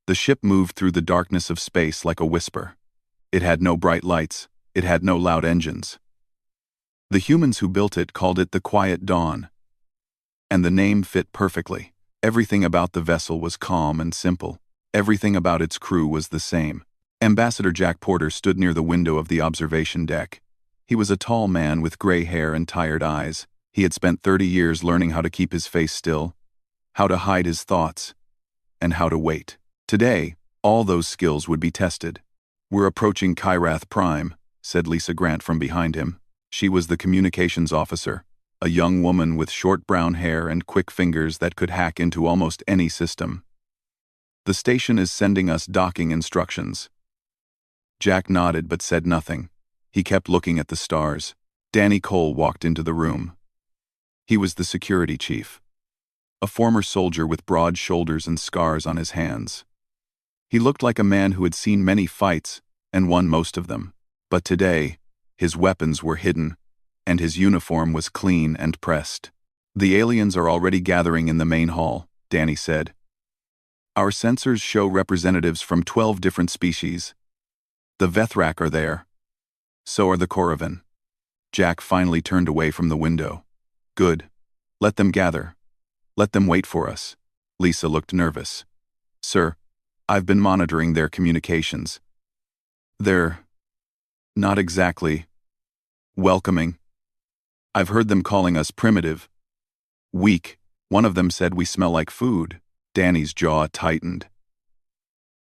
The ship moved through the darkness of space like a whisper. It had no bright lights, it had no loud engines. The humans who built it called it the Quiet Dawn. And the name fit perfectly. Everything about the vessel was calm and simple. Everything about its crew was the same. Ambassador Jack Porter stood near the window of the observation deck. He was a tall man with gray hair and tired eyes. He had spent 30 years learning how to keep his face still, how to hide his thoughts, and how to wait. Today, all those skills would be tested. "We're approaching Kyrath Prime," said Lisa Grant from behind him. She was the communications officer, a young woman with short brown hair and quick fingers that could hack into almost any system. "The station is sending us docking instructions." Jack nodded but said nothing. He kept looking at the stars. Danny Cole walked into the room. He was the security chief, a former soldier with broad shoulders and scars on his hands. He looked like a man who had seen many fights and won most of them. But today, his weapons were hidden, and his uniform was clean and pressed. "The aliens are already gathering in the main hall," Danny said. "Our sensors show representatives from 12 different species. The Vethrak are there. So are the Koravan." Jack finally turned away from the window. "Good. Let them gather. Let them wait for us." Lisa looked nervous. "Sir, I've been monitoring their communications. They're not exactly welcoming. I've heard them calling us primitive, weak. One of them said we smell like food." Danny's jaw tightened.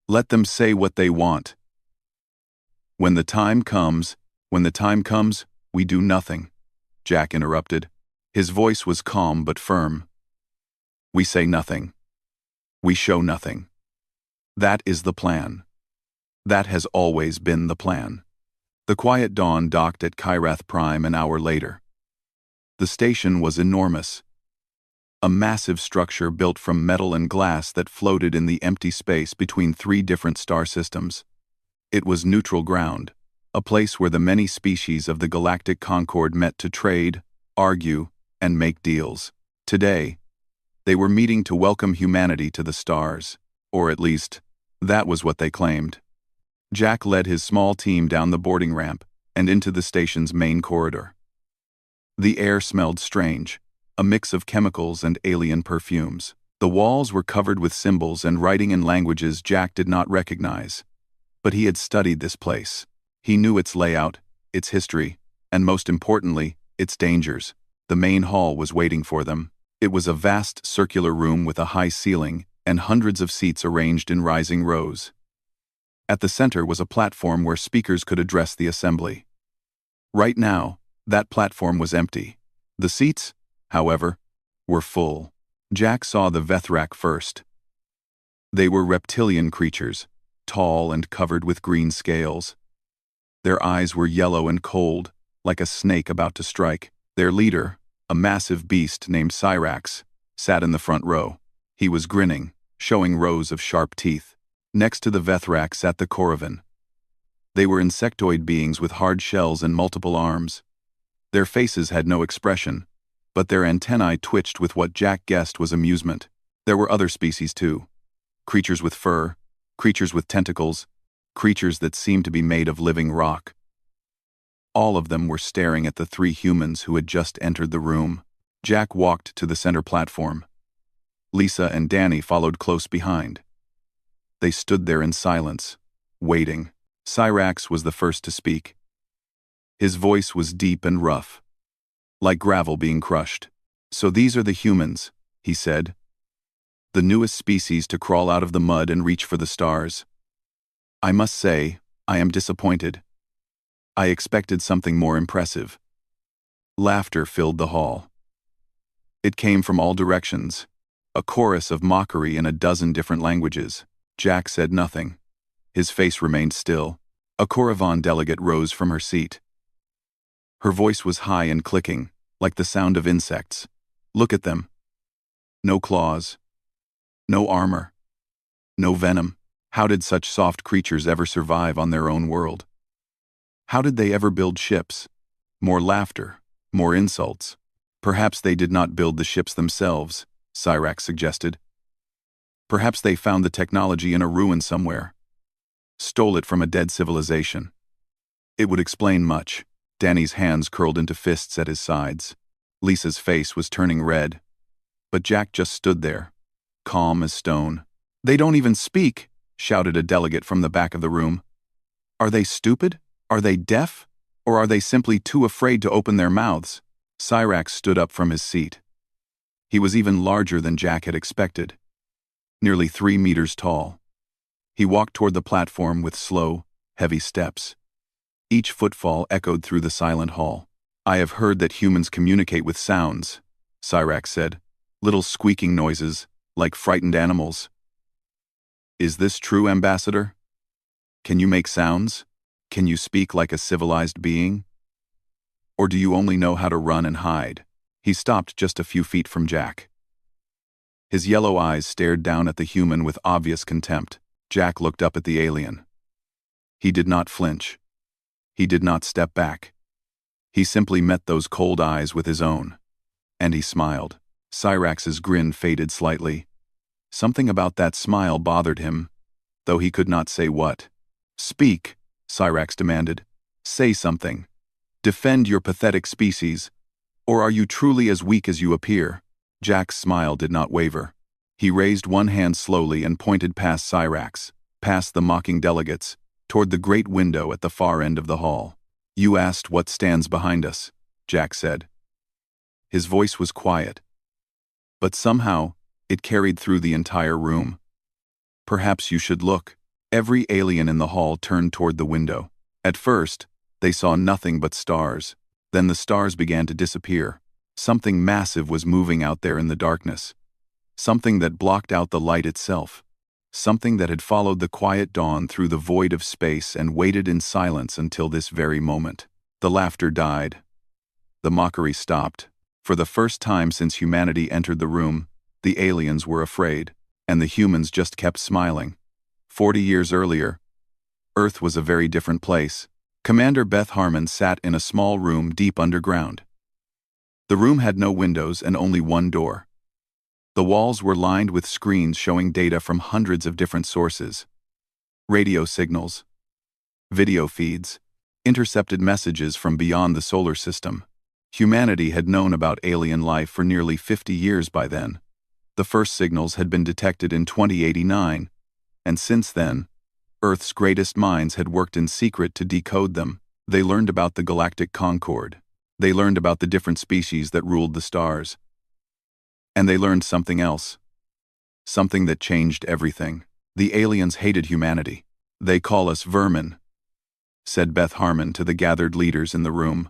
"Let them say what they want. When the time comes, we do nothing," Jack interrupted. His voice was calm but firm. "We say nothing. We show nothing. That is the plan. That has always been the plan." The Quiet Dawn docked at Kyrath Prime an hour later. The station was enormous. A massive structure built from metal and glass that floated in the empty space between 3 different star systems. It was neutral ground, a place where the many species of the Galactic Concord met to trade, argue, and make deals. Today, they were meeting to welcome humanity to the stars, or at least, that was what they claimed. Jack led his small team down the boarding ramp and into the station's main corridor. The air smelled strange, a mix of chemicals and alien perfumes. The walls were covered with symbols and writing in languages Jack did not recognize. But he had studied this place. He knew its layout, its history, and most importantly, its dangers. The main hall was waiting for them. It was a vast circular room with a high ceiling and hundreds of seats arranged in rising rows. At the center was a platform where speakers could address the assembly. Right now, that platform was empty. The seats, however, were full. Jack saw the Vethrak first. They were reptilian creatures, tall and covered with green scales. Their eyes were yellow and cold, like a snake about to strike. Their leader, a massive beast named Cyrax, sat in the front row. He was grinning, showing rows of sharp teeth. Next to the Vethrak sat the Koravan. They were insectoid beings with hard shells and multiple arms. Their faces had no expression, but their antennae twitched with what Jack guessed was amusement. There were other species too. Creatures with fur, creatures with tentacles, creatures that seemed to be made of living rock. All of them were staring at the 3 humans who had just entered the room. Jack walked to the center platform. Lisa and Danny followed close behind. They stood there in silence, waiting. Cyrax was the first to speak. His voice was deep and rough, like gravel being crushed. "So these are the humans," he said. "The newest species to crawl out of the mud and reach for the stars. I must say, I am disappointed. I expected something more impressive." Laughter filled the hall. It came from all directions, a chorus of mockery in a dozen different languages. Jack said nothing. His face remained still. A Koravan delegate rose from her seat. Her voice was high and clicking, like the sound of insects. "Look at them. No claws. No armor. No venom. How did such soft creatures ever survive on their own world? How did they ever build ships? More laughter, more insults. Perhaps they did not build the ships themselves," Cyrax suggested. Perhaps they found the technology in a ruin somewhere. Stole it from a dead civilization. It would explain much. Danny's hands curled into fists at his sides. Lisa's face was turning red. But Jack just stood there, calm as stone. "They don't even speak," shouted a delegate from the back of the room. "Are they stupid? Are they deaf? Or are they simply too afraid to open their mouths?" Cyrax stood up from his seat. He was even larger than Jack had expected, nearly 3 meters tall. He walked toward the platform with slow, heavy steps. Each footfall echoed through the silent hall. "I have heard that humans communicate with sounds," Cyrax said. "Little squeaking noises, like frightened animals." "Is this true, Ambassador? Can you make sounds? Can you speak like a civilized being? Or do you only know how to run and hide?" He stopped just a few feet from Jack. His yellow eyes stared down at the human with obvious contempt. Jack looked up at the alien. He did not flinch. He did not step back. He simply met those cold eyes with his own. And he smiled. Cyrax's grin faded slightly. Something about that smile bothered him, though he could not say what. "Speak," Cyrax demanded. "Say something. Defend your pathetic species. Or are you truly as weak as you appear?" Jack's smile did not waver. He raised one hand slowly and pointed past Cyrax, past the mocking delegates, toward the great window at the far end of the hall. "You asked what stands behind us," Jack said. His voice was quiet, but somehow it carried through the entire room. "Perhaps you should look." Every alien in the hall turned toward the window. At first, they saw nothing but stars. Then the stars began to disappear. Something massive was moving out there in the darkness. Something that blocked out the light itself. Something that had followed the quiet dawn through the void of space and waited in silence until this very moment. The laughter died. The mockery stopped. For the first time since humanity entered the room, the aliens were afraid, and the humans just kept smiling. 40 years earlier, Earth was a very different place. Commander Beth Harmon sat in a small room deep underground. The room had no windows and only one door. The walls were lined with screens showing data from hundreds of different sources. Radio signals, video feeds, intercepted messages from beyond the solar system. Humanity had known about alien life for nearly 50 years by then. The first signals had been detected in 2089, and since then, Earth's greatest minds had worked in secret to decode them. They learned about the Galactic Concord. They learned about the different species that ruled the stars. And they learned something else. Something that changed everything. The aliens hated humanity. "They call us vermin," said Beth Harmon to the gathered leaders in the room.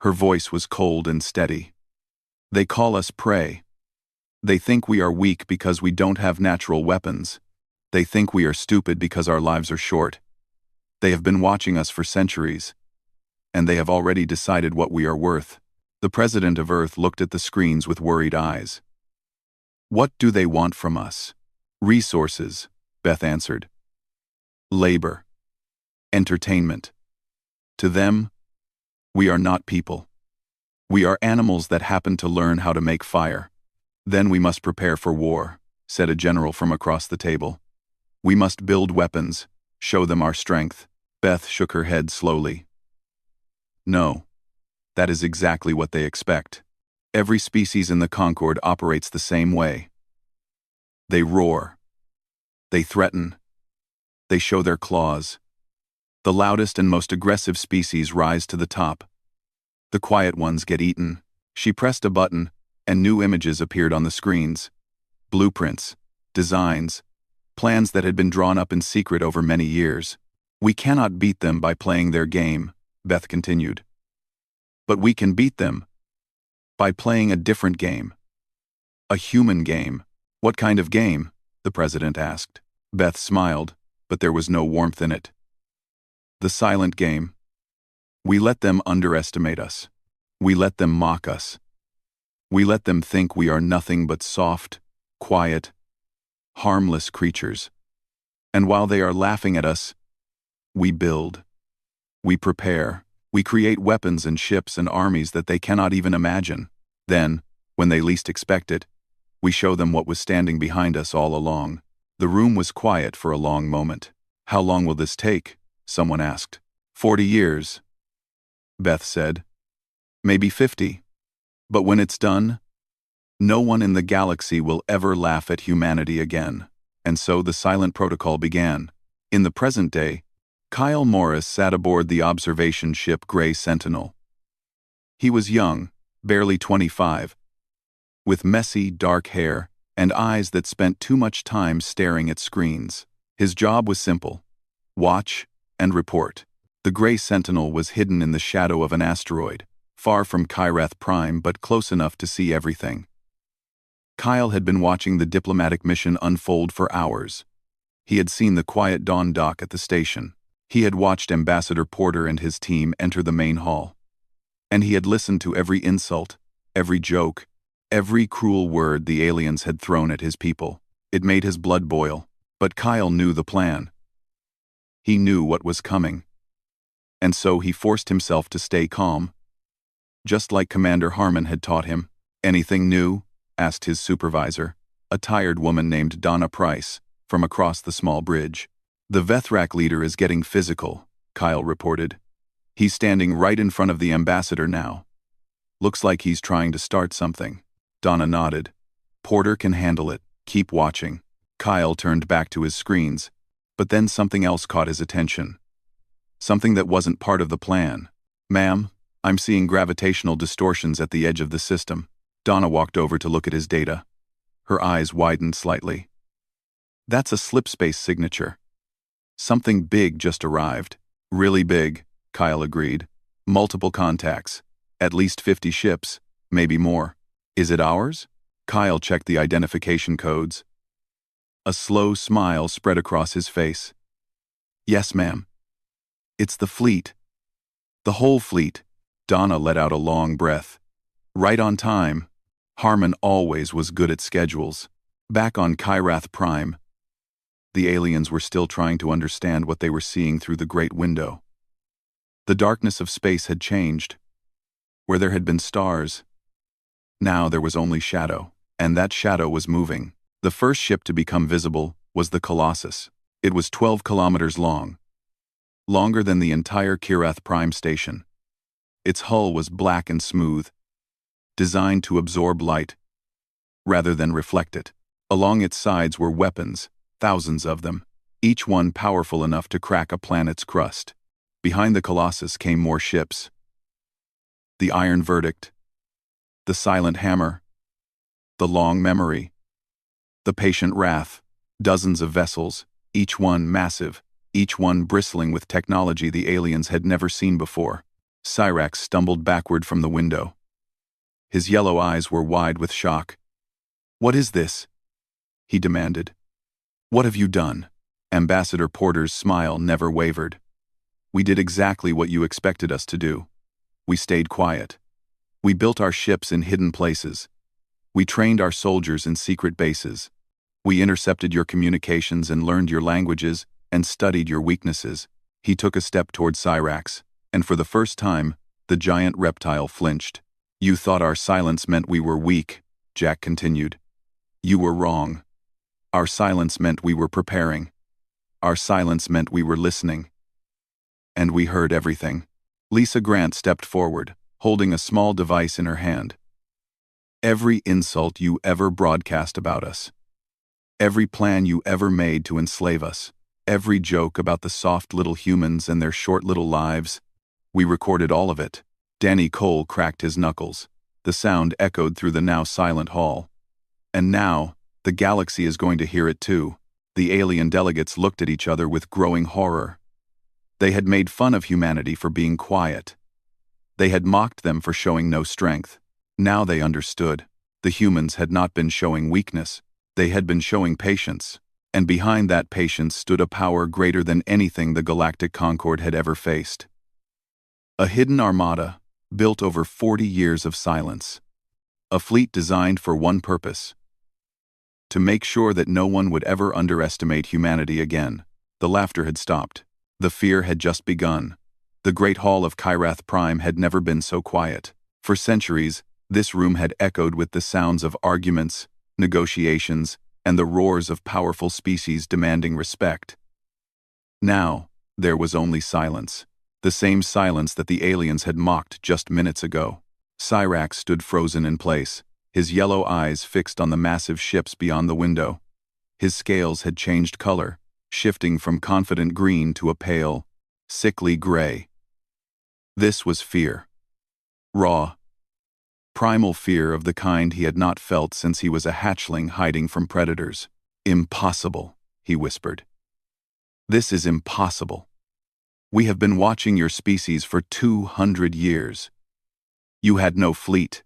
Her voice was cold and steady. "They call us prey. They think we are weak because we don't have natural weapons. They think we are stupid because our lives are short. They have been watching us for centuries, and they have already decided what we are worth." The president of Earth looked at the screens with worried eyes. "What do they want from us?" "Resources," Beth answered. "Labor. Entertainment. To them, we are not people. We are animals that happen to learn how to make fire. Then we must prepare for war," said a general from across the table. "We must build weapons, show them our strength." Beth shook her head slowly. "No, that is exactly what they expect. Every species in the Concord operates the same way. They roar. They threaten. They show their claws. The loudest and most aggressive species rise to the top. The quiet ones get eaten." She pressed a button, and new images appeared on the screens. Blueprints, designs, plans that had been drawn up in secret over many years. "We cannot beat them by playing their game," Beth continued. "But we can beat them by playing a different game. A human game." "What kind of game?" the president asked. Beth smiled, but there was no warmth in it. "The silent game. We let them underestimate us. We let them mock us. We let them think we are nothing but soft, quiet, harmless creatures. And while they are laughing at us, we build. We prepare. We create weapons and ships and armies that they cannot even imagine. Then, when they least expect it, We show them what was standing behind us all along. The room was quiet for a long moment. How long will this take? Someone asked. 40 years, Beth said. Maybe 50. But when it's done, no one in the galaxy will ever laugh at humanity again. And so the silent protocol began. In the present day, Kyle Morris sat aboard the observation ship Gray Sentinel. He was young, barely 25, with messy, dark hair and eyes that spent too much time staring at screens. His job was simple: watch and report. The Gray Sentinel was hidden in the shadow of an asteroid, far from Kyrath Prime but close enough to see everything. Kyle had been watching the diplomatic mission unfold for hours. He had seen the quiet dawn dock at the station. He had watched Ambassador Porter and his team enter the main hall. And he had listened to every insult, every joke, every cruel word the aliens had thrown at his people. It made his blood boil, but Kyle knew the plan. He knew what was coming. And so he forced himself to stay calm. Just like Commander Harmon had taught him. Anything new? Asked his supervisor, a tired woman named Donna Price, from across the small bridge. The Vethrak leader is getting physical, Kyle reported. He's standing right in front of the ambassador now. Looks like he's trying to start something. Donna nodded. Porter can handle it. Keep watching. Kyle turned back to his screens, but then something else caught his attention. Something that wasn't part of the plan. Ma'am, I'm seeing gravitational distortions at the edge of the system. Donna walked over to look at his data. Her eyes widened slightly. That's a slipspace signature. Something big just arrived. Really big, Kyle agreed. Multiple contacts. At least 50 ships, maybe more. Is it ours? Kyle checked the identification codes. A slow smile spread across his face. Yes, ma'am. It's the fleet. The whole fleet. Donna let out a long breath. Right on time. Harmon always was good at schedules. Back on Kyrath Prime, the aliens were still trying to understand what they were seeing through the great window. The darkness of space had changed. Where there had been stars, now there was only shadow, and that shadow was moving. The first ship to become visible was the Colossus. It was 12 kilometers long, longer than the entire Kyrath Prime station. Its hull was black and smooth, designed to absorb light rather than reflect it. Along its sides were weapons, thousands of them, each one powerful enough to crack a planet's crust. Behind the Colossus came more ships. The Iron Verdict, the Silent Hammer, the Long Memory, the Patient Wrath, dozens of vessels, each one massive, each one bristling with technology the aliens had never seen before. Cyrax stumbled backward from the window. His yellow eyes were wide with shock. What is this? He demanded. What have you done? Ambassador Porter's smile never wavered. We did exactly what you expected us to do. We stayed quiet. We built our ships in hidden places. We trained our soldiers in secret bases. We intercepted your communications and learned your languages and studied your weaknesses. He took a step toward Cyrax, and for the first time, the giant reptile flinched. You thought our silence meant we were weak, Jack continued. You were wrong. Our silence meant we were preparing. Our silence meant we were listening. And we heard everything. Lisa Grant stepped forward, holding a small device in her hand. Every insult you ever broadcast about us. Every plan you ever made to enslave us. Every joke about the soft little humans and their short little lives. We recorded all of it. Danny Cole cracked his knuckles. The sound echoed through the now silent hall. And now, the galaxy is going to hear it too. The alien delegates looked at each other with growing horror. They had made fun of humanity for being quiet. They had mocked them for showing no strength. Now they understood. The humans had not been showing weakness. They had been showing patience. And behind that patience stood a power greater than anything the Galactic Concord had ever faced. A hidden armada, built over 40 years of silence. A fleet designed for one purpose: to make sure that no one would ever underestimate humanity again. The laughter had stopped. The fear had just begun. The Great Hall of Kyrath Prime had never been so quiet. For centuries, this room had echoed with the sounds of arguments, negotiations, and the roars of powerful species demanding respect. Now, there was only silence. The same silence that the aliens had mocked just minutes ago. Cyrax stood frozen in place, his yellow eyes fixed on the massive ships beyond the window. His scales had changed color, shifting from confident green to a pale, sickly gray. This was fear. Raw, primal fear of the kind he had not felt since he was a hatchling hiding from predators. "Impossible," he whispered. "This is impossible. We have been watching your species for 200 years. You had no fleet.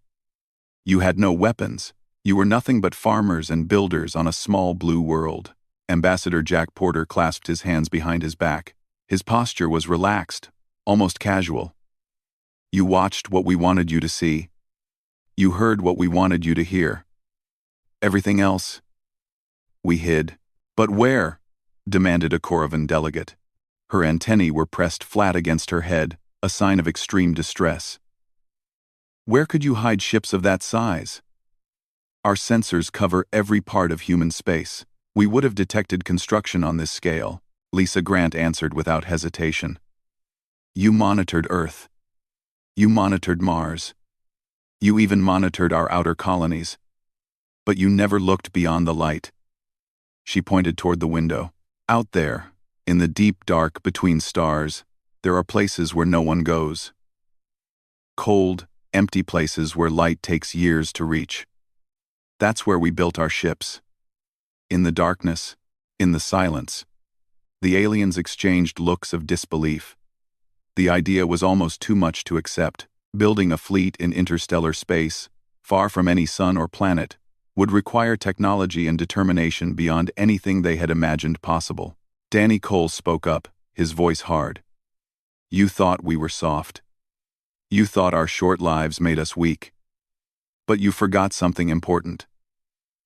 You had no weapons. You were nothing but farmers and builders on a small blue world." Ambassador Jack Porter clasped his hands behind his back. His posture was relaxed, almost casual. "You watched what we wanted you to see. You heard what we wanted you to hear. Everything else, we hid." "But where?" demanded a Corrivan delegate. Her antennae were pressed flat against her head, a sign of extreme distress. "Where could you hide ships of that size? Our sensors cover every part of human space. We would have detected construction on this scale," Lisa Grant answered without hesitation. "You monitored Earth. You monitored Mars. You even monitored our outer colonies. But you never looked beyond the light." She pointed toward the window. "Out there, in the deep dark between stars, there are places where no one goes. Cold, empty places where light takes years to reach. That's where we built our ships. In the darkness, in the silence." The aliens exchanged looks of disbelief. The idea was almost too much to accept. Building a fleet in interstellar space, far from any sun or planet, would require technology and determination beyond anything they had imagined possible. Danny Cole spoke up, his voice hard. "You thought we were soft. You thought our short lives made us weak. But you forgot something important.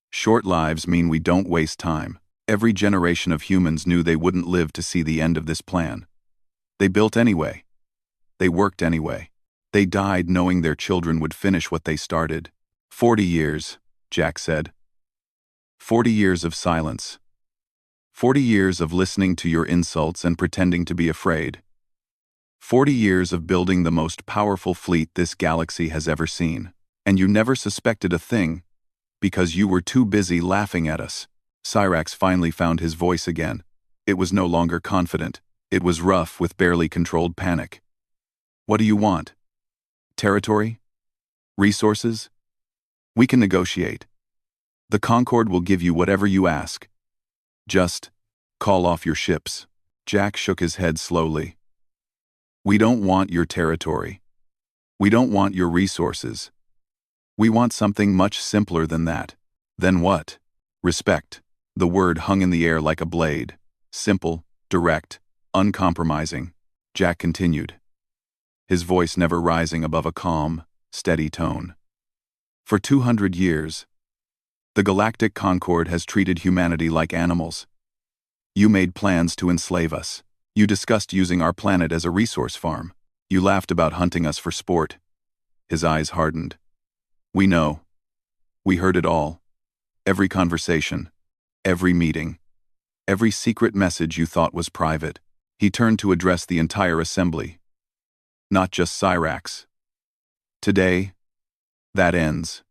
Short lives mean we don't waste time. Every generation of humans knew they wouldn't live to see the end of this plan. They built anyway. They worked anyway. They died knowing their children would finish what they started. 40 years, Jack said. 40 years of silence. 40 years of listening to your insults and pretending to be afraid. 40 years of building the most powerful fleet this galaxy has ever seen. And you never suspected a thing, because you were too busy laughing at us." Cyrax finally found his voice again. It was no longer confident. It was rough with barely controlled panic. "What do you want? Territory? Resources? We can negotiate. The Concord will give you whatever you ask. Just call off your ships." Jack shook his head slowly. "We don't want your territory. We don't want your resources. We want something much simpler than that." "Then what?" "Respect." The word hung in the air like a blade. Simple, direct, uncompromising. Jack continued, his voice never rising above a calm, steady tone. "For 200 years, the Galactic Concord has treated humanity like animals. You made plans to enslave us. You discussed using our planet as a resource farm. You laughed about hunting us for sport." His eyes hardened. "We know. We heard it all. Every conversation. Every meeting. Every secret message you thought was private." He turned to address the entire assembly. "Not just Cyrax. Today, that ends.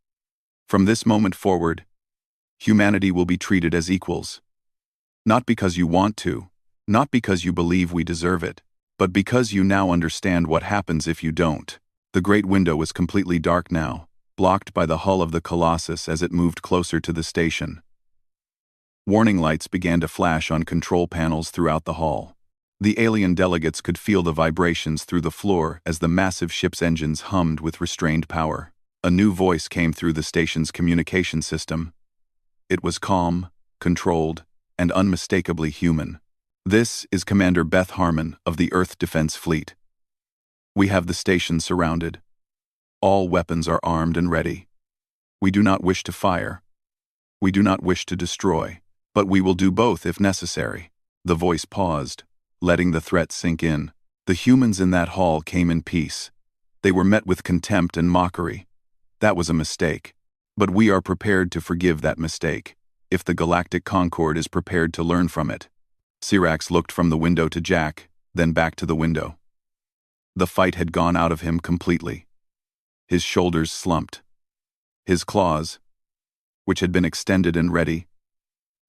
From this moment forward, humanity will be treated as equals. Not because you want to, not because you believe we deserve it, but because you now understand what happens if you don't." The great window was completely dark now, blocked by the hull of the Colossus as it moved closer to the station. Warning lights began to flash on control panels throughout the hall. The alien delegates could feel the vibrations through the floor as the massive ship's engines hummed with restrained power. A new voice came through the station's communication system. It was calm, controlled, and unmistakably human. "This is Commander Beth Harmon of the Earth Defense Fleet. We have the station surrounded. All weapons are armed and ready. We do not wish to fire. We do not wish to destroy, but we will do both if necessary." The voice paused, letting the threat sink in. The humans in that hall came in peace. They were met with contempt and mockery. That was a mistake. But we are prepared to forgive that mistake, if the Galactic Concord is prepared to learn from it. Sirax looked from the window to Jack, then back to the window. The fight had gone out of him completely. His shoulders slumped. His claws, which had been extended and ready,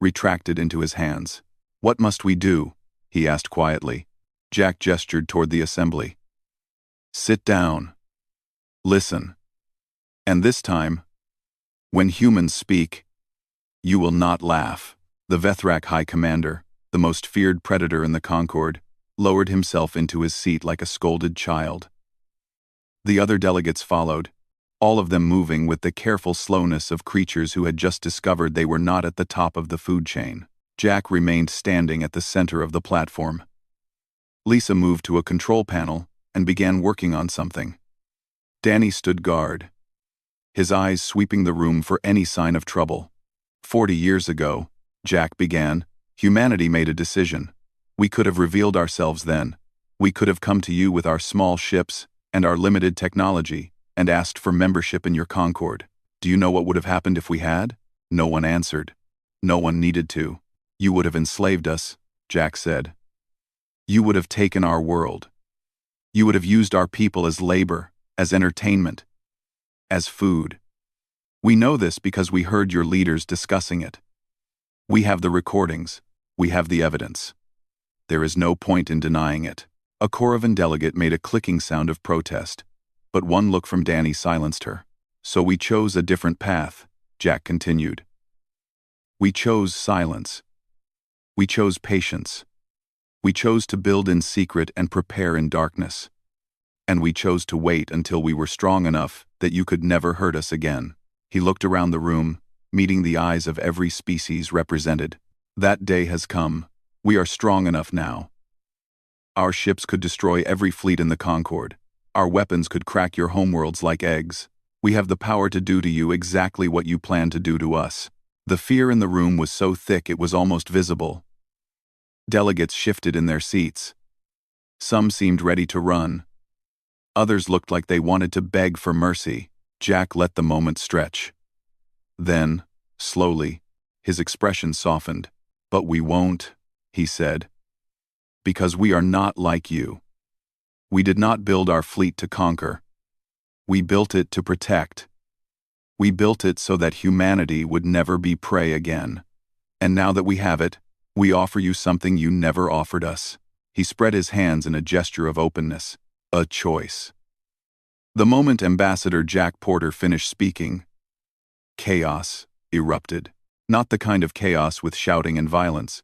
retracted into his hands. "What must we do?" he asked quietly. Jack gestured toward the assembly. "Sit down. Listen. And this time, when humans speak, you will not laugh." The Vethrak High Commander, the most feared predator in the Concord, lowered himself into his seat like a scolded child. The other delegates followed, all of them moving with the careful slowness of creatures who had just discovered they were not at the top of the food chain. Jack remained standing at the center of the platform. Lisa moved to a control panel and began working on something. Danny stood guard, his eyes sweeping the room for any sign of trouble. 40 years ago, Jack began, humanity made a decision. We could have revealed ourselves then. We could have come to you with our small ships and our limited technology and asked for membership in your Concord. Do you know what would have happened if we had? No one answered. No one needed to. You would have enslaved us, Jack said. You would have taken our world. You would have used our people as labor, as entertainment, as food. We know this because we heard your leaders discussing it. We have the recordings. We have the evidence. There is no point in denying it. A Koravan delegate made a clicking sound of protest, but one look from Danny silenced her. So we chose a different path, Jack continued. We chose silence. We chose patience. We chose to build in secret and prepare in darkness. And we chose to wait until we were strong enough that you could never hurt us again. He looked around the room, meeting the eyes of every species represented. That day has come. We are strong enough now. Our ships could destroy every fleet in the Concord. Our weapons could crack your homeworlds like eggs. We have the power to do to you exactly what you plan to do to us. The fear in the room was so thick it was almost visible. Delegates shifted in their seats. Some seemed ready to run. Others looked like they wanted to beg for mercy. Jack let the moment stretch. Then, slowly, his expression softened. But we won't, he said. Because we are not like you. We did not build our fleet to conquer. We built it to protect. We built it so that humanity would never be prey again. And now that we have it, we offer you something you never offered us. He spread his hands in a gesture of openness. A choice. The moment Ambassador Jack Porter finished speaking, chaos erupted. Not the kind of chaos with shouting and violence,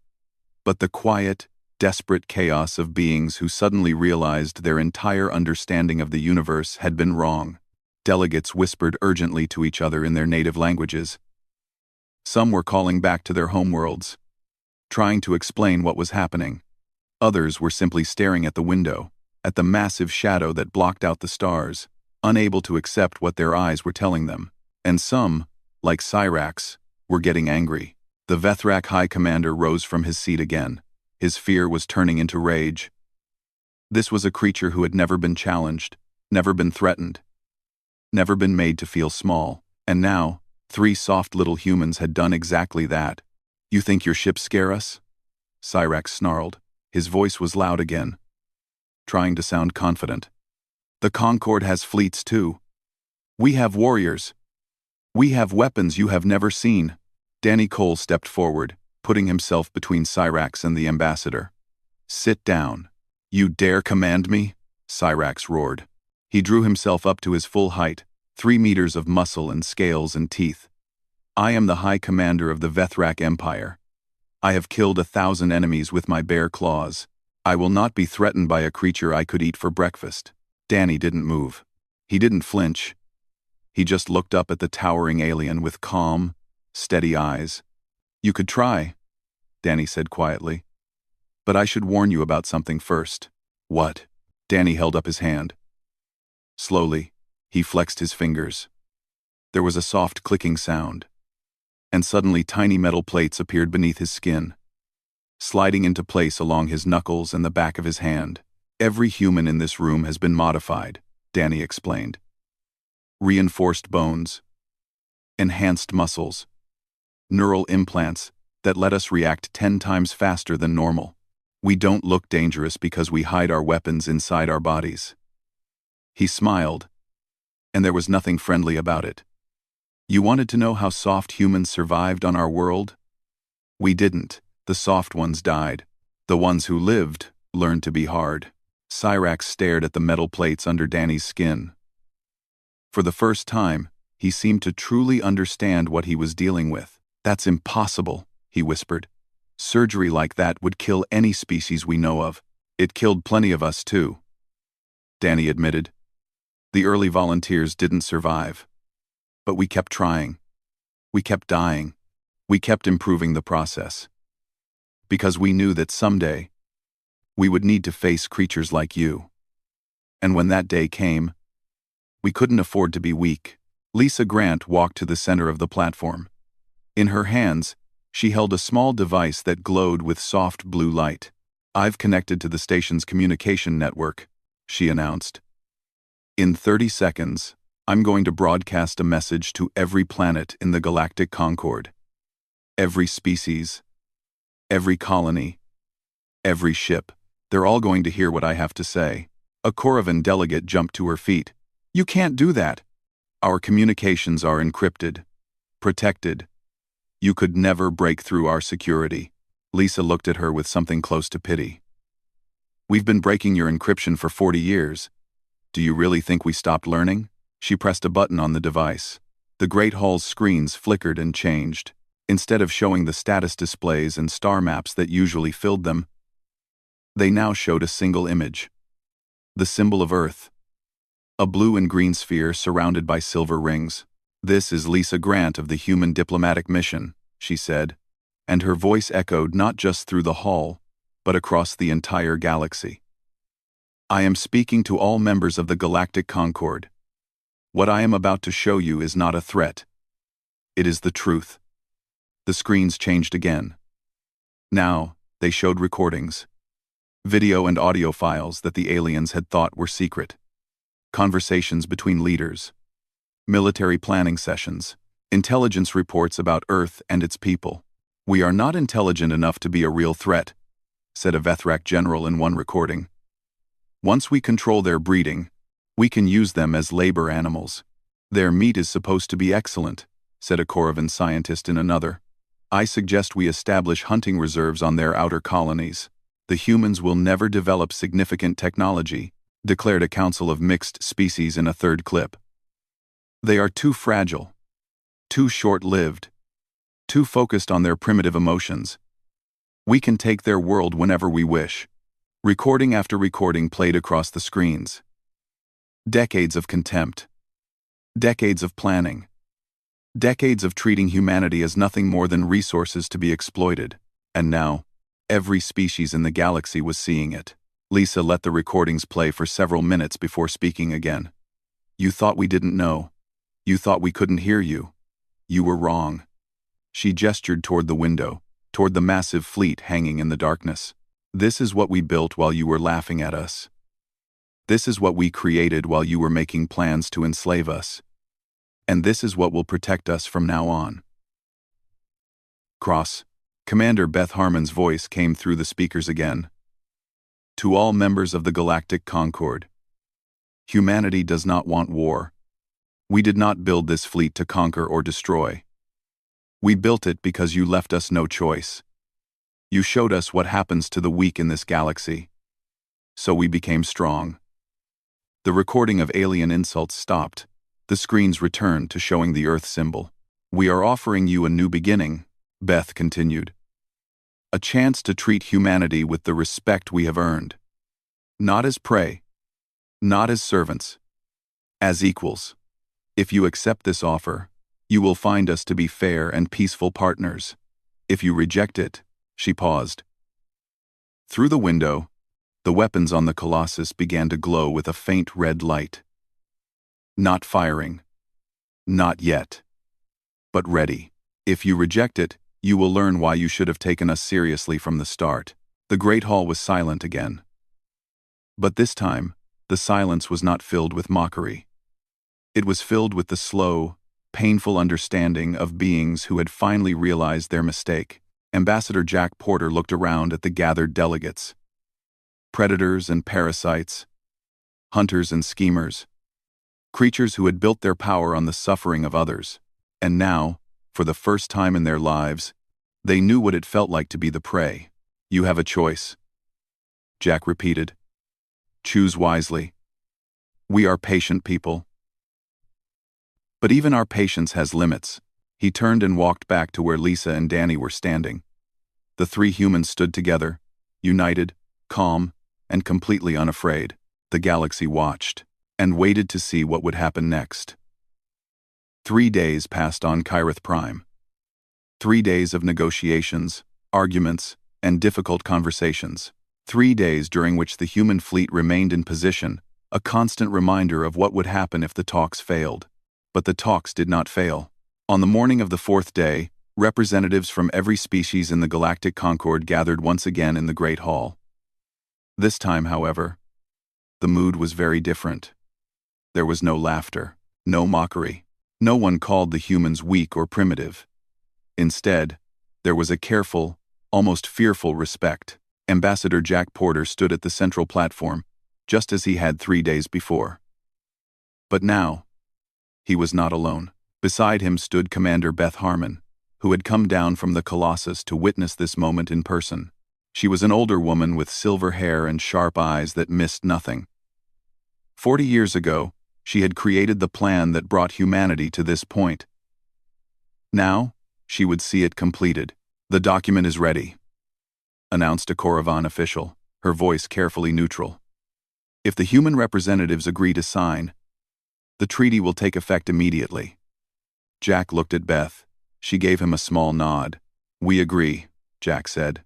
but the quiet, desperate chaos of beings who suddenly realized their entire understanding of the universe had been wrong. Delegates whispered urgently to each other in their native languages. Some were calling back to their homeworlds, trying to explain what was happening. Others were simply staring at the window, at the massive shadow that blocked out the stars, unable to accept what their eyes were telling them. And some, like Sirax, were getting angry. The Vethrak High Commander rose from his seat again. His fear was turning into rage. This was a creature who had never been challenged, never been threatened, never been made to feel small. And now, 3 soft little humans had done exactly that. You think your ships scare us? Sirax snarled. His voice was loud again, trying to sound confident. The Concord has fleets too. We have warriors. We have weapons you have never seen. Danny Cole stepped forward, putting himself between Sirax and the ambassador. Sit down. You dare command me? Sirax roared. He drew himself up to his full height, 3 meters of muscle and scales and teeth. I am the High Commander of the Vethrak Empire. I have killed 1,000 enemies with my bare claws. I will not be threatened by a creature I could eat for breakfast. Danny didn't move. He didn't flinch. He just looked up at the towering alien with calm, steady eyes. You could try, Danny said quietly. But I should warn you about something first. What? Danny held up his hand. Slowly, he flexed his fingers. There was a soft clicking sound. And suddenly tiny metal plates appeared beneath his skin, sliding into place along his knuckles and the back of his hand. Every human in this room has been modified, Danny explained. Reinforced bones, enhanced muscles, neural implants that let us react 10 times faster than normal. We don't look dangerous because we hide our weapons inside our bodies." He smiled, and there was nothing friendly about it. "You wanted to know how soft humans survived on our world? We didn't. The soft ones died. The ones who lived learned to be hard." Cyrax stared at the metal plates under Danny's skin. For the first time, he seemed to truly understand what he was dealing with. "That's impossible," he whispered. "Surgery like that would kill any species we know of. It killed plenty of us too," Danny admitted. "The early volunteers didn't survive. But we kept trying. We kept dying. We kept improving the process. Because we knew that someday, we would need to face creatures like you. And when that day came, we couldn't afford to be weak." Lisa Grant walked to the center of the platform. In her hands, she held a small device that glowed with soft blue light. "I've connected to the station's communication network," she announced. "In 30 seconds, I'm going to broadcast a message to every planet in the Galactic Concord. Every species, every colony, every ship. They're all going to hear what I have to say." A Koravan delegate jumped to her feet. "You can't do that. Our communications are encrypted, protected. You could never break through our security." Lisa looked at her with something close to pity. "We've been breaking your encryption for 40 years. Do you really think we stopped learning?" She pressed a button on the device. The Great Hall's screens flickered and changed. Instead of showing the status displays and star maps that usually filled them, they now showed a single image. The symbol of Earth. A blue and green sphere surrounded by silver rings. "This is Lisa Grant of the Human Diplomatic Mission," she said, and her voice echoed not just through the hall, but across the entire galaxy. "I am speaking to all members of the Galactic Concord. What I am about to show you is not a threat. It is the truth." The screens changed again. Now, they showed recordings. Video and audio files that the aliens had thought were secret. Conversations between leaders. Military planning sessions. Intelligence reports about Earth and its people. "We are not intelligent enough to be a real threat," said a Vethrak general in one recording. "Once we control their breeding, we can use them as labor animals. Their meat is supposed to be excellent," said a Koravan scientist in another. "I suggest we establish hunting reserves on their outer colonies. The humans will never develop significant technology," declared a council of mixed species in a third clip. "They are too fragile, too short-lived, too focused on their primitive emotions. We can take their world whenever we wish." Recording after recording played across the screens. Decades of contempt. Decades of planning. Decades of treating humanity as nothing more than resources to be exploited. And now, every species in the galaxy was seeing it. Lisa let the recordings play for several minutes before speaking again. "You thought we didn't know. You thought we couldn't hear you. You were wrong." She gestured toward the window, toward the massive fleet hanging in the darkness. "This is what we built while you were laughing at us. This is what we created while you were making plans to enslave us. And this is what will protect us from now on." Cross. Commander Beth Harmon's voice came through the speakers again. "To all members of the Galactic Concord. Humanity does not want war. We did not build this fleet to conquer or destroy. We built it because you left us no choice. You showed us what happens to the weak in this galaxy. So we became strong." The recording of alien insults stopped. The screens returned to showing the Earth symbol. "We are offering you a new beginning," Beth continued. "A chance to treat humanity with the respect we have earned. Not as prey. Not as servants. As equals. If you accept this offer, you will find us to be fair and peaceful partners. If you reject it," she paused. Through the window, the weapons on the Colossus began to glow with a faint red light. Not firing. Not yet. But ready. If you reject it, you will learn why you should have taken us seriously from the start. The Great Hall was silent again. But this time, the silence was not filled with mockery. It was filled with the slow, painful understanding of beings who had finally realized their mistake. Ambassador Jack Porter looked around at the gathered delegates. Predators and parasites, hunters and schemers, creatures who had built their power on the suffering of others. And now, for the first time in their lives, they knew what it felt like to be the prey. "You have a choice," Jack repeated. "Choose wisely. We are patient people. But even our patience has limits." He turned and walked back to where Lisa and Danny were standing. The three humans stood together, united, calm, and completely unafraid. The galaxy watched, and waited to see what would happen next. 3 days passed on Kyrith Prime. 3 days of negotiations, arguments, and difficult conversations. 3 days during which the human fleet remained in position, a constant reminder of what would happen if the talks failed. But the talks did not fail. On the morning of the 4th day, representatives from every species in the Galactic Concord gathered once again in the Great Hall. This time, however, the mood was very different. There was no laughter, no mockery. No one called the humans weak or primitive. Instead, there was a careful, almost fearful respect. Ambassador Jack Porter stood at the central platform, just as he had 3 days before. But now, he was not alone. Beside him stood Commander Beth Harmon, who had come down from the Colossus to witness this moment in person. She was an older woman with silver hair and sharp eyes that missed nothing. 40 years ago, she had created the plan that brought humanity to this point. Now, she would see it completed. "The document is ready," announced a Korriban official, her voice carefully neutral. "If the human representatives agree to sign, the treaty will take effect immediately." Jack looked at Beth. She gave him a small nod. "We agree," Jack said.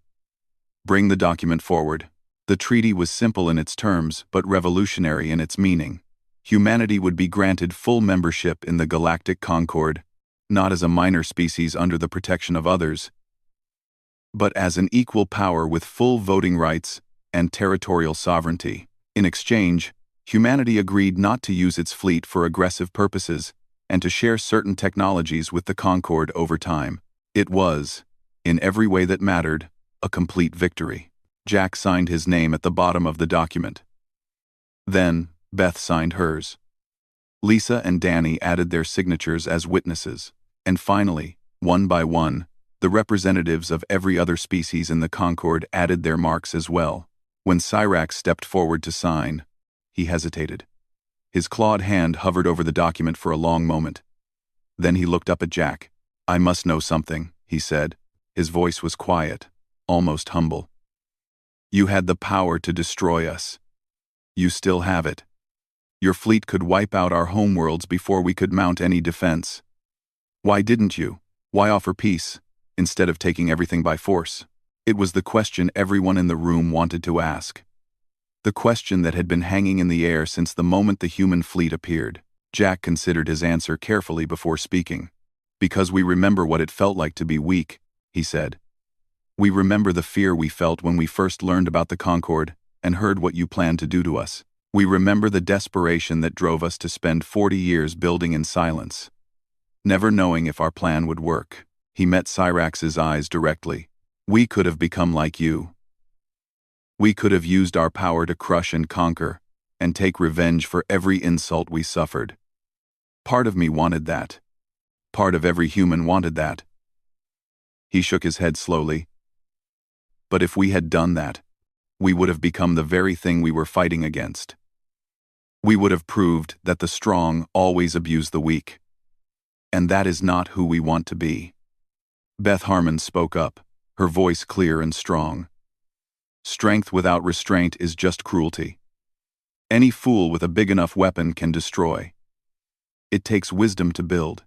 "Bring the document forward." The treaty was simple in its terms, but revolutionary in its meaning. Humanity would be granted full membership in the Galactic Concord, not as a minor species under the protection of others, but as an equal power with full voting rights and territorial sovereignty. In exchange, humanity agreed not to use its fleet for aggressive purposes and to share certain technologies with the Concord over time. It was, in every way that mattered, a complete victory. Jack signed his name at the bottom of the document. Then, Beth signed hers. Lisa and Danny added their signatures as witnesses. And finally, one by one, the representatives of every other species in the Concord added their marks as well. When Cyrax stepped forward to sign, he hesitated. His clawed hand hovered over the document for a long moment. Then he looked up at Jack. "I must know something," he said. His voice was quiet, almost humble. "You had the power to destroy us. You still have it. Your fleet could wipe out our homeworlds before we could mount any defense. Why didn't you? Why offer peace, instead of taking everything by force?" It was the question everyone in the room wanted to ask. The question that had been hanging in the air since the moment the human fleet appeared. Jack considered his answer carefully before speaking. "Because we remember what it felt like to be weak," he said. "We remember the fear we felt when we first learned about the Concord and heard what you planned to do to us. We remember the desperation that drove us to spend 40 years building in silence, never knowing if our plan would work." He met Cyrax's eyes directly. "We could have become like you. We could have used our power to crush and conquer, and take revenge for every insult we suffered. Part of me wanted that. Part of every human wanted that." He shook his head slowly. "But if we had done that, we would have become the very thing we were fighting against. We would have proved that the strong always abuse the weak. And that is not who we want to be." Beth Harmon spoke up, her voice clear and strong. "Strength without restraint is just cruelty. Any fool with a big enough weapon can destroy. It takes wisdom to build.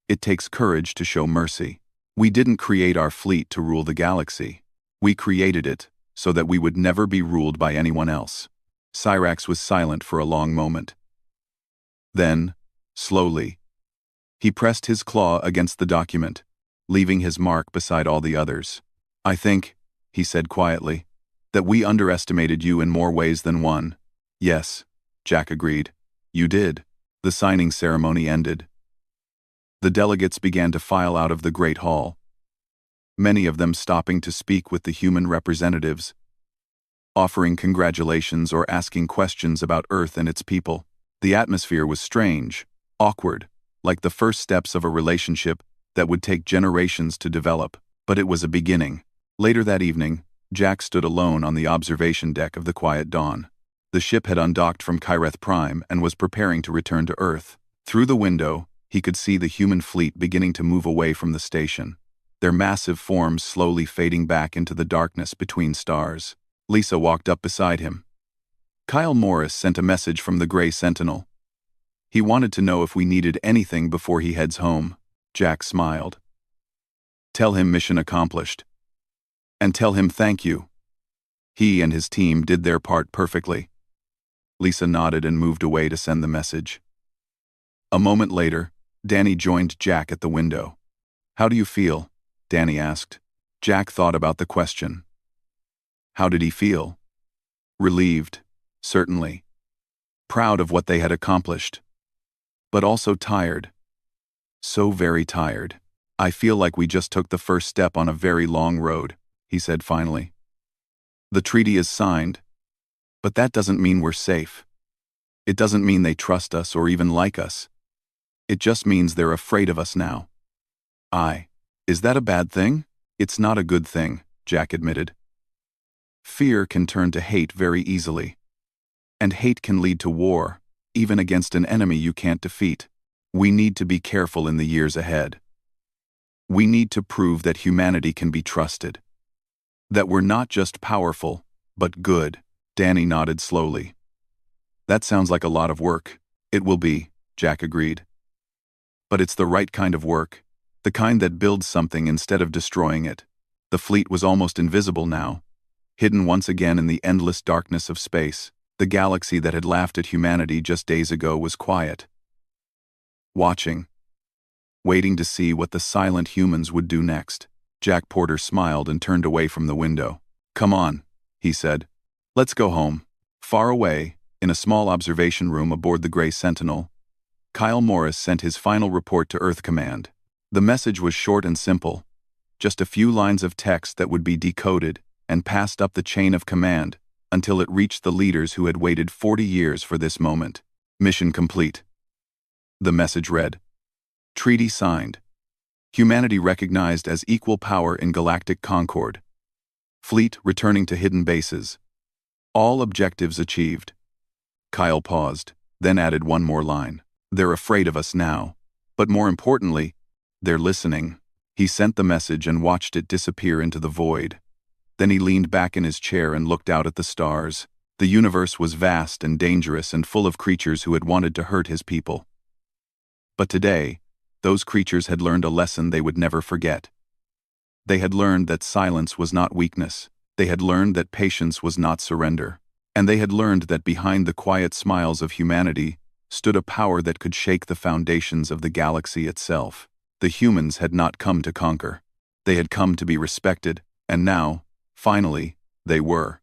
It takes courage to show mercy. We didn't create our fleet to rule the galaxy. We created it so that we would never be ruled by anyone else." Cyrax was silent for a long moment. Then, slowly, he pressed his claw against the document, leaving his mark beside all the others. "I think," he said quietly, "that we underestimated you in more ways than one." "Yes," Jack agreed. "You did." The signing ceremony ended. The delegates began to file out of the Great Hall, many of them stopping to speak with the human representatives, offering congratulations or asking questions about Earth and its people. The atmosphere was strange, awkward, like the first steps of a relationship that would take generations to develop, but it was a beginning. Later that evening, Jack stood alone on the observation deck of the Quiet Dawn. The ship had undocked from Kyreth Prime and was preparing to return to Earth. Through the window, he could see the human fleet beginning to move away from the station, their massive forms slowly fading back into the darkness between stars. Lisa walked up beside him. Kyle Morris sent a message from the Gray Sentinel. He wanted to know if we needed anything before he heads home. Jack smiled. Tell him mission accomplished. And tell him thank you. He and his team did their part perfectly. Lisa nodded and moved away to send the message. A moment later, Danny joined Jack at the window. How do you feel? Danny asked. Jack thought about the question. How did he feel? Relieved, certainly. Proud of what they had accomplished. But also tired. So very tired. I feel like we just took the first step on a very long road, he said finally. The treaty is signed, but that doesn't mean we're safe. It doesn't mean they trust us or even like us. It just means they're afraid of us now. Is that a bad thing? It's not a good thing, Jack admitted. Fear can turn to hate very easily. And hate can lead to war, even against an enemy you can't defeat. We need to be careful in the years ahead. We need to prove that humanity can be trusted. That we're not just powerful, but good. Danny nodded slowly. That sounds like a lot of work. It will be, Jack agreed. But it's the right kind of work, the kind that builds something instead of destroying it. The fleet was almost invisible now, hidden once again in the endless darkness of space. The galaxy that had laughed at humanity just days ago was quiet. Watching. Waiting to see what the silent humans would do next. Jack Porter smiled and turned away from the window. Come on, he said. Let's go home. Far away, in a small observation room aboard the Gray Sentinel, Kyle Morris sent his final report to Earth Command. The message was short and simple. Just a few lines of text that would be decoded and passed up the chain of command until it reached the leaders who had waited 40 years for this moment. Mission complete. The message read, Treaty signed. Humanity recognized as equal power in galactic concord. Fleet returning to hidden bases. All objectives achieved. Kyle paused, then added one more line. They're afraid of us now, but more importantly, they're listening. He sent the message and watched it disappear into the void. Then he leaned back in his chair and looked out at the stars. The universe was vast and dangerous and full of creatures who had wanted to hurt his people. But today, those creatures had learned a lesson they would never forget. They had learned that silence was not weakness. They had learned that patience was not surrender. And they had learned that behind the quiet smiles of humanity stood a power that could shake the foundations of the galaxy itself. The humans had not come to conquer. They had come to be respected, and now, finally, they were.